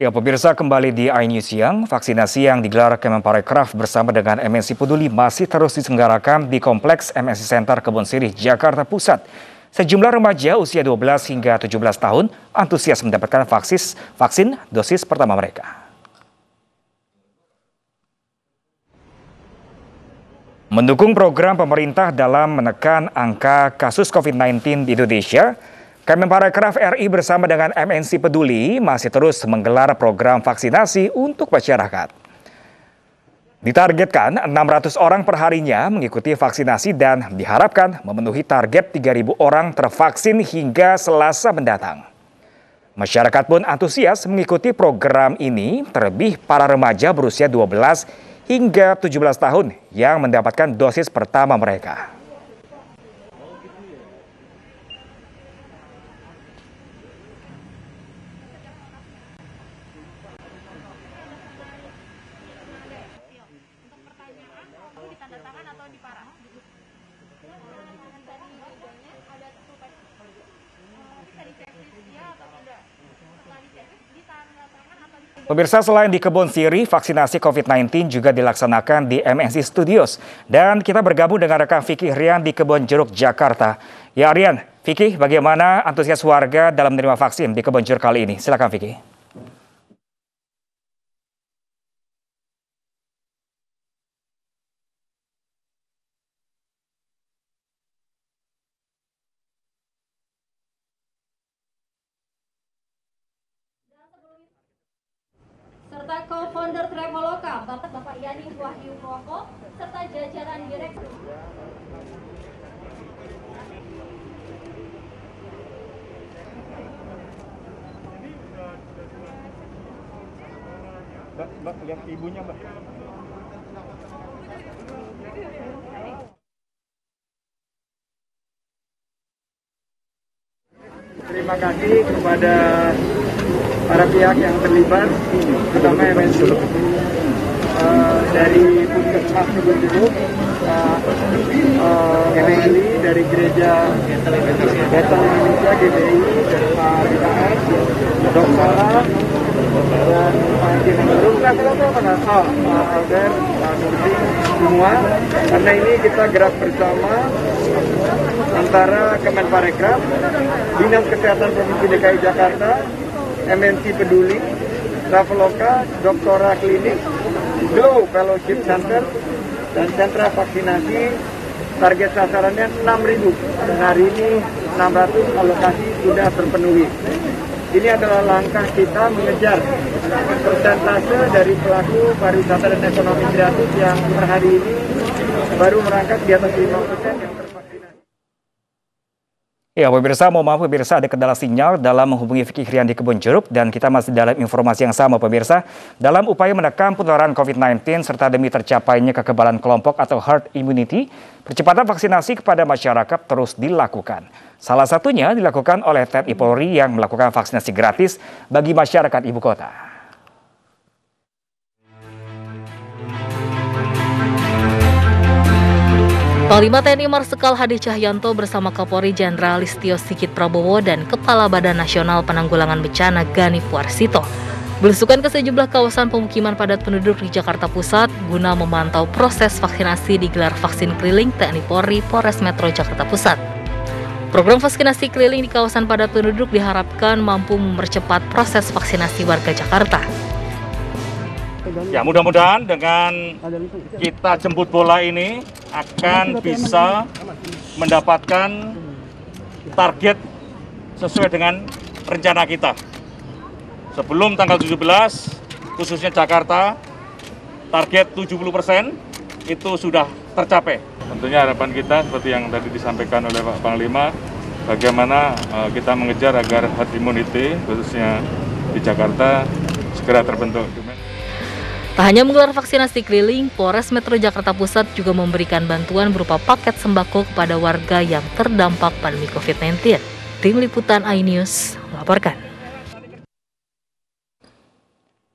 Ya, pemirsa, kembali di iNews Siang. Vaksinasi yang digelar Kemenparekraf bersama dengan MNC Peduli masih terus diselenggarakan di Kompleks MNC Center Kebon Sirih, Jakarta Pusat. Sejumlah remaja usia 12 hingga 17 tahun antusias mendapatkan vaksin dosis pertama mereka. Mendukung program pemerintah dalam menekan angka kasus COVID-19 di Indonesia, Kemenparekraf RI bersama dengan MNC Peduli masih terus menggelar program vaksinasi untuk masyarakat. Ditargetkan 600 orang perharinya mengikuti vaksinasi dan diharapkan memenuhi target 3.000 orang tervaksin hingga Selasa mendatang. Masyarakat pun antusias mengikuti program ini, terlebih para remaja berusia 12 hingga 17 tahun yang mendapatkan dosis pertama mereka. Pemirsa, selain di Kebon Sirih, vaksinasi COVID-19 juga dilaksanakan di MNC Studios. Dan kita bergabung dengan rekan Vicky Rian di Kebon Jeruk, Jakarta. Ya Rian, Vicky, bagaimana antusias warga dalam menerima vaksin di Kebon Jeruk kali ini? Silakan Vicky. Serta co-founder Traveloka, Bapak Yani Wahyu Proko, serta jajaran direktur. Mbak, lihat ibunya, Mbak. Terima kasih kepada para pihak yang terlibat, terutama MNC, dari Puskesmas Kebon Jeruk, MNI dari Gereja Bethel Indonesia GBI, dari Pak BKS, Dok Sarah, dan Pak Kineguru, Pak Alder, Pak Nurdin, semua. Karena ini kita gerak bersama antara Kemenparekraf, Dinas Kesehatan Provinsi DKI Jakarta, MNC Peduli, Traveloka, Doktora Klinik, Glow Fellowship Center, dan sentra vaksinasi. Target sasarannya 6.000. Dan hari ini 600 alokasi sudah terpenuhi. Ini adalah langkah kita mengejar persentase dari pelaku pariwisata dan ekonomi kreatif yang per hari ini baru merangkak di atas 5% yang tervaksinasi. Ya, pemirsa, mohon maaf pemirsa, ada kendala sinyal dalam menghubungi Vicky Rian di Kebon Jeruk, dan kita masih dalam informasi yang sama pemirsa. Dalam upaya menekan penularan COVID-19 serta demi tercapainya kekebalan kelompok atau herd immunity, percepatan vaksinasi kepada masyarakat terus dilakukan. Salah satunya dilakukan oleh TNI Polri yang melakukan vaksinasi gratis bagi masyarakat ibu kota. Panglima TNI Marsikal Hadi Cahyanto bersama Kapolri Jenderal Listio Sigit Prabowo dan Kepala Badan Nasional Penanggulangan Bencana Ganip Warsito belusukan ke sejumlah kawasan pemukiman padat penduduk di Jakarta Pusat guna memantau proses vaksinasi digelar vaksin keliling TNI Polri Polres Metro Jakarta Pusat. Program vaksinasi keliling di kawasan padat penduduk diharapkan mampu mempercepat proses vaksinasi warga Jakarta. Ya, mudah-mudahan dengan kita jemput bola ini akan bisa mendapatkan target sesuai dengan rencana kita. Sebelum tanggal 17, khususnya Jakarta, target 70% itu sudah tercapai. Tentunya harapan kita seperti yang tadi disampaikan oleh Pak Panglima, bagaimana kita mengejar agar herd immunity, khususnya di Jakarta, segera terbentuk. Tak hanya menggelar vaksinasi keliling, Polres Metro Jakarta Pusat juga memberikan bantuan berupa paket sembako kepada warga yang terdampak pandemi COVID-19. Tim Liputan iNews melaporkan.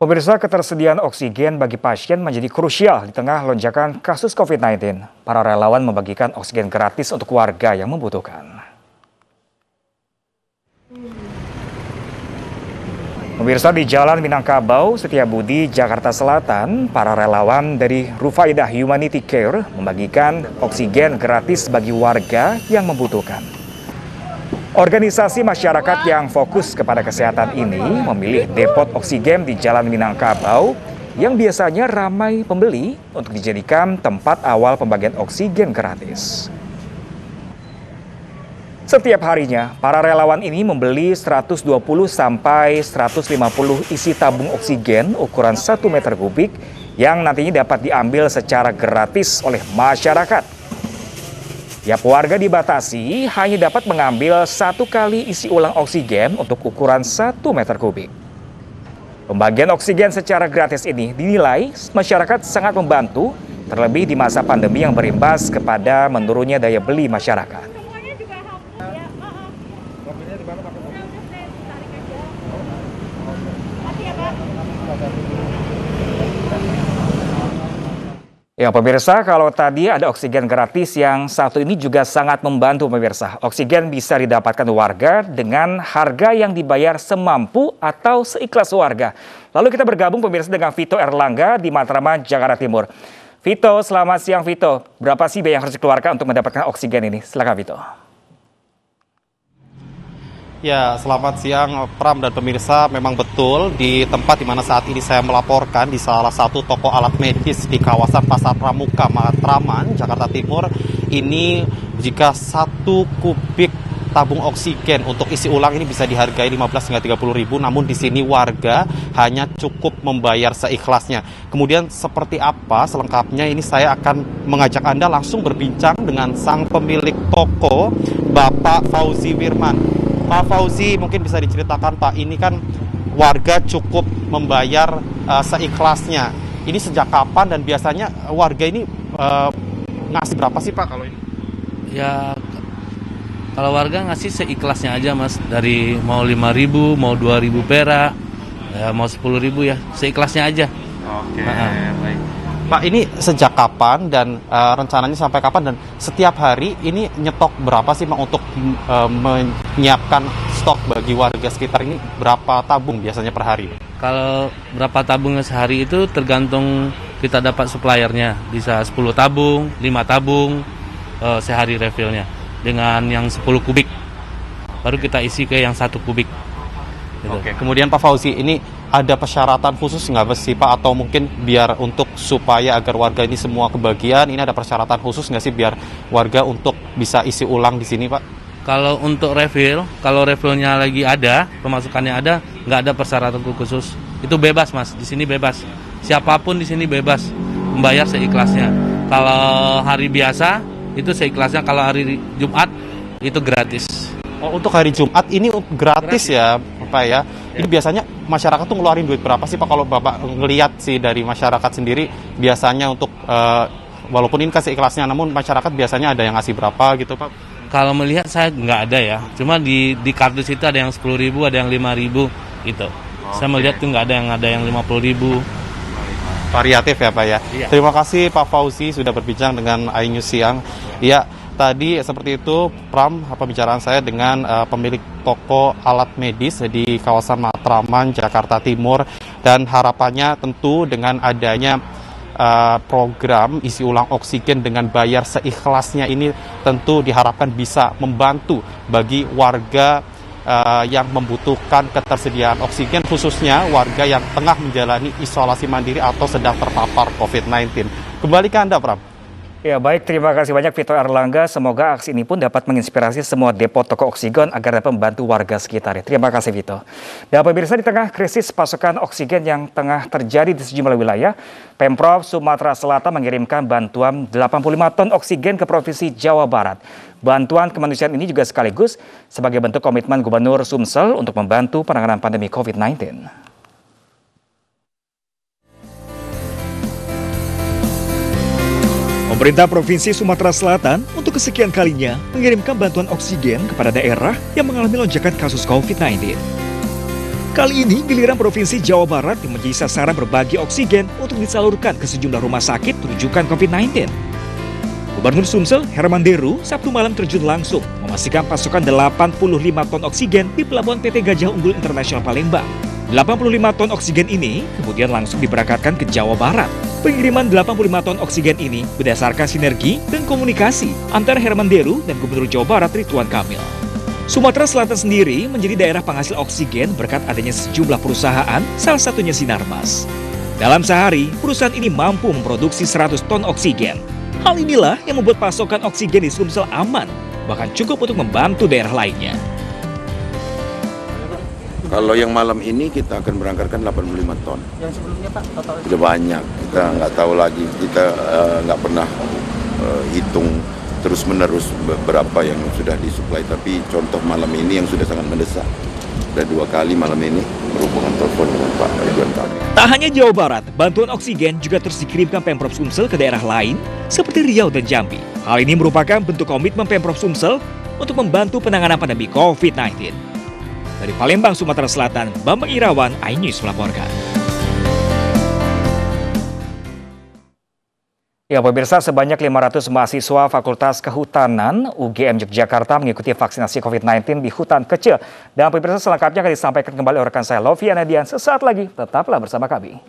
Pemirsa, ketersediaan oksigen bagi pasien menjadi krusial di tengah lonjakan kasus COVID-19. Para relawan membagikan oksigen gratis untuk warga yang membutuhkan. Pemirsa, di Jalan Minangkabau, Setiabudi, Jakarta Selatan, para relawan dari Rufaidah Humanity Care membagikan oksigen gratis bagi warga yang membutuhkan. Organisasi masyarakat yang fokus kepada kesehatan ini memilih depot oksigen di Jalan Minangkabau yang biasanya ramai pembeli untuk dijadikan tempat awal pembagian oksigen gratis. Setiap harinya, para relawan ini membeli 120 sampai 150 isi tabung oksigen ukuran 1 meter kubik yang nantinya dapat diambil secara gratis oleh masyarakat. Tiap warga dibatasi hanya dapat mengambil 1 kali isi ulang oksigen untuk ukuran 1 meter kubik. Pembagian oksigen secara gratis ini dinilai masyarakat sangat membantu, terlebih di masa pandemi yang berimbas kepada menurunnya daya beli masyarakat. Ya pemirsa, kalau tadi ada oksigen gratis, yang satu ini juga sangat membantu pemirsa. Oksigen bisa didapatkan warga dengan harga yang dibayar semampu atau seikhlas warga. Lalu kita bergabung pemirsa dengan Vito Erlangga di Matraman, Jakarta Timur. Vito, selamat siang Vito. Berapa sih biaya yang harus dikeluarkan untuk mendapatkan oksigen ini? Silakan Vito. Ya, selamat siang Pram dan pemirsa. Memang betul di tempat di mana saat ini saya melaporkan di salah satu toko alat medis di kawasan Pasar Pramuka, Matraman, Jakarta Timur. Ini jika 1 kubik tabung oksigen untuk isi ulang ini bisa dihargai 15 hingga 30 ribu, namun di sini warga hanya cukup membayar seikhlasnya. Kemudian seperti apa selengkapnya ini saya akan mengajak Anda langsung berbincang dengan sang pemilik toko, Bapak Fauzi Wirman. Pak Fauzi, mungkin bisa diceritakan Pak, ini kan warga cukup membayar seikhlasnya. Ini sejak kapan dan biasanya warga ini ngasih berapa sih Pak kalau ini? Ya, kalau warga ngasih seikhlasnya aja Mas, dari mau 5.000, mau 2.000 perak, ya mau 10.000 ya, seikhlasnya aja. Oke, baik. Pak, ini sejak kapan dan rencananya sampai kapan, dan setiap hari ini nyetok berapa sih Pak untuk menyiapkan stok bagi warga sekitar ini, berapa tabung biasanya per hari? Kalau berapa tabungnya sehari itu tergantung kita dapat suppliernya, bisa 10 tabung, 5 tabung sehari refillnya dengan yang 10 kubik, baru kita isi ke yang 1 kubik. Gitu. Oke, kemudian Pak Fauzi, ini ada persyaratan khusus nggak sih Pak, atau mungkin biar untuk supaya agar warga ini semua kebagian, ini ada persyaratan khusus nggak sih biar warga untuk bisa isi ulang di sini Pak? Kalau untuk refill, kalau refillnya lagi ada, pemasukannya ada, nggak ada persyaratan khusus. Itu bebas Mas, di sini bebas. Siapapun di sini bebas membayar seikhlasnya. Kalau hari biasa itu seikhlasnya, kalau hari Jumat itu gratis. Oh, untuk hari Jumat ini gratis ya Pak ya? Ini biasanya masyarakat tuh ngeluarin duit berapa sih Pak, kalau Bapak ngelihat sih dari masyarakat sendiri biasanya untuk walaupun ini kasih ikhlasnya, namun masyarakat biasanya ada yang ngasih berapa gitu Pak? Kalau melihat saya nggak ada ya, cuma di kardus itu ada yang 10.000, ada yang 5.000 gitu. Okay. Saya melihat tuh nggak ada yang 50.000. Variatif ya Pak ya? Iya. Terima kasih Pak Fauzi sudah berbincang dengan iNews Siang. Ya, tadi seperti itu Pram, pembicaraan saya dengan pemilik toko alat medis di kawasan Matraman, Jakarta Timur, dan harapannya tentu dengan adanya program isi ulang oksigen dengan bayar seikhlasnya ini tentu diharapkan bisa membantu bagi warga yang membutuhkan ketersediaan oksigen, khususnya warga yang tengah menjalani isolasi mandiri atau sedang terpapar COVID-19. Kembali ke Anda Pram. Ya baik, terima kasih banyak Vito Erlangga. Semoga aksi ini pun dapat menginspirasi semua depot toko oksigen agar dapat membantu warga sekitar. Terima kasih Vito. Dan pemirsa, di tengah krisis pasokan oksigen yang tengah terjadi di sejumlah wilayah, Pemprov Sumatera Selatan mengirimkan bantuan 85 ton oksigen ke Provinsi Jawa Barat. Bantuan kemanusiaan ini juga sekaligus sebagai bentuk komitmen Gubernur Sumsel untuk membantu penanganan pandemi COVID-19. Pemerintah Provinsi Sumatera Selatan untuk kesekian kalinya mengirimkan bantuan oksigen kepada daerah yang mengalami lonjakan kasus COVID-19. Kali ini giliran Provinsi Jawa Barat yang menjadi sasaran berbagi oksigen untuk disalurkan ke sejumlah rumah sakit rujukan COVID-19. Gubernur Sumsel, Herman Deru, Sabtu malam terjun langsung memastikan pasokan 85 ton oksigen di Pelabuhan PT Gajah Unggul Internasional Palembang. 85 ton oksigen ini kemudian langsung diberangkatkan ke Jawa Barat. Pengiriman 85 ton oksigen ini berdasarkan sinergi dan komunikasi antara Herman Deru dan Gubernur Jawa Barat Ridwan Kamil. Sumatera Selatan sendiri menjadi daerah penghasil oksigen berkat adanya sejumlah perusahaan, salah satunya Sinarmas. Dalam sehari, perusahaan ini mampu memproduksi 100 ton oksigen. Hal inilah yang membuat pasokan oksigen di Sumsel aman, bahkan cukup untuk membantu daerah lainnya. Kalau yang malam ini kita akan berangkatkan 85 ton. Yang sebelumnya Pak, total Sudah banyak, kita nggak tahu lagi, kita nggak pernah hitung terus-menerus berapa yang sudah disuplai. Tapi contoh malam ini yang sudah sangat mendesak. Sudah 2 kali malam ini berhubungan telepon dengan Pak Ridwan Kamil. Tak hanya Jawa Barat, bantuan oksigen juga terus dikirimkan Pemprov Sumsel ke daerah lain seperti Riau dan Jambi. Hal ini merupakan bentuk komitmen Pemprov Sumsel untuk membantu penanganan pandemi COVID-19. Dari Palembang, Sumatera Selatan, Bambang Irawan, iNews melaporkan. Ya, pemirsa, sebanyak 500 mahasiswa Fakultas Kehutanan UGM Yogyakarta mengikuti vaksinasi COVID-19 di hutan kecil. Dan pemirsa, selengkapnya akan disampaikan kembali oleh rekan saya Lovi Anadian sesaat lagi. Tetaplah bersama kami.